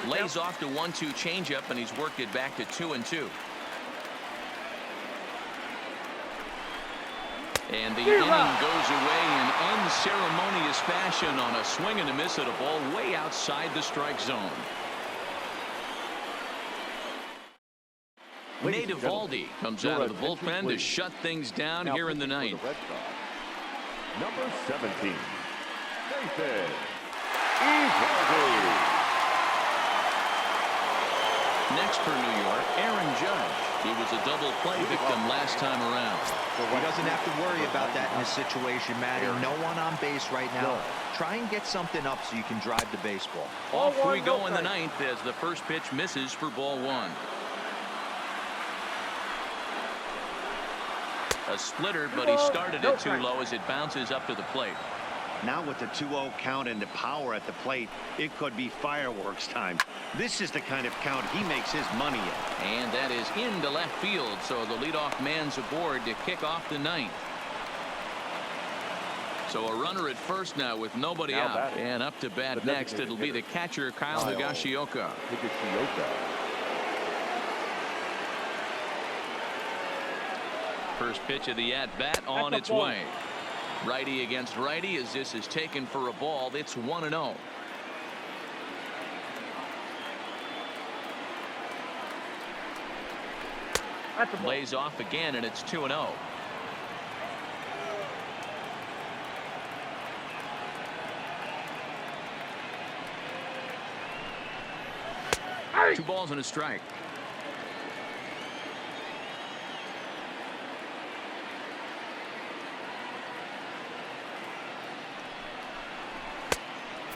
Lays off the 1-2 changeup, and he's worked it back to 2-2. And the inning goes away in unceremonious fashion on a swing and a miss at a ball way outside the strike zone. Ladies Nate and gentlemen, Eovaldi comes your out of the attention, bullpen to please. shut things down Now here in the pitching for ninth. Red Sox, number 17, Nathan Eovaldi. Next for New York, Aaron Judge. He was a double play victim last time around. He doesn't have to worry about that in this situation, Matty. No one on base right now. Try and get something up so you can drive the baseball. Off we go in the ninth as the first pitch misses for ball 1. A splitter, but he started it too low as it bounces up to the plate. Now with the 2-0 count and the power at the plate, it could be fireworks time. This is the kind of count he makes his money in. And that is into left field, so the leadoff man's aboard to kick off the ninth. So a runner at first now with nobody Now out. batting, And up to bat the next, designated it'll be the hitter, catcher, Kyle Kyle Higashioka. Higashioka. First pitch of the at-bat on its way. Righty against righty as this is taken for a ball. It's 1-0. Lays off again, and it's 2-0. 2 balls and a strike.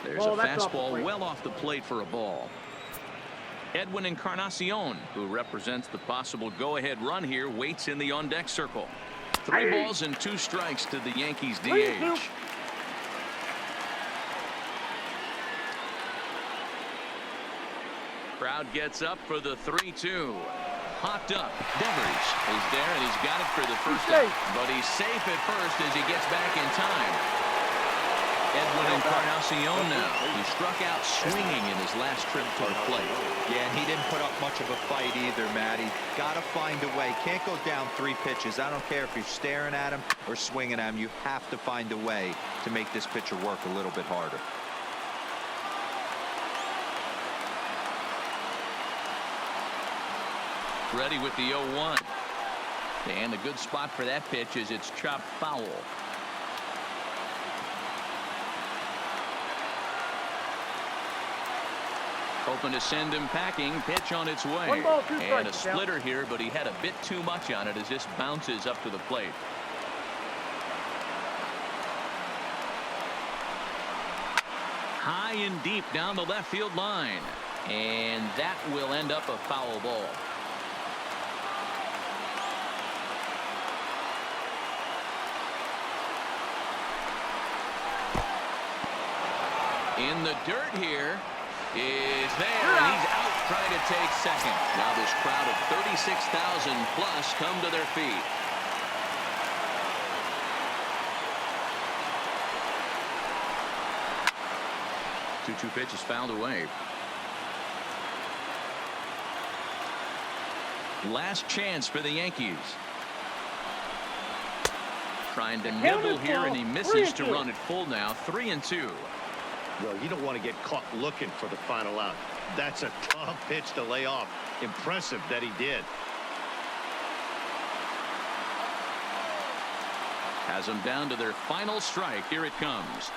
There's a fastball well off the plate for a ball. Edwin Encarnacion, who represents the possible go-ahead run here, waits in the on-deck circle. 3 balls and 2 strikes to the Yankees DH. Crowd gets up for the 3-2. Popped up. Devers is there, and he's got it for the first out. But he's safe at first as he gets back in time. Edwin Encarnacion now. He struck out swinging in his last trip to the plate. Yeah, and he didn't put up much of a fight either, Matty. Got to find a way. Can't go down 3 pitches. I don't care if you're staring at him or swinging at him. You have to find a way to make this pitcher work a little bit harder. Ready with the 0-1. And a good spot for that pitch is it's chopped foul. Hoping to send him packing. Pitch on its way. 1 ball, 2 and a strikes, splitter here, but he had a bit too much on it as this bounces up to the plate. High and deep down the left field line. And that will end up a foul ball. In the dirt here is there, and he's out trying to take second. Now this crowd of 36,000 plus come to their feet. Two pitches fouled away. Last chance for the Yankees. Trying to nibble here, and he misses to run it full now. 3-2. Well, you don't want to get caught looking for the final out. That's a tough pitch to lay off. Impressive that he did. Has them down to their final strike. Here it comes.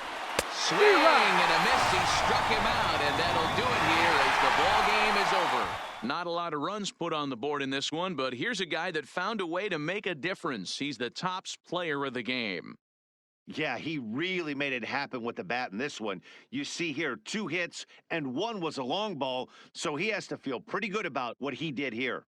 Swing and a miss. He struck him out, and that'll do it here as the ball game is over. Not a lot of runs put on the board in this one, but here's a guy that found a way to make a difference. He's the tops player of the game. Yeah, he really made it happen with the bat in this one. You see here 2 hits, and 1 was a long ball, so he has to feel pretty good about what he did here.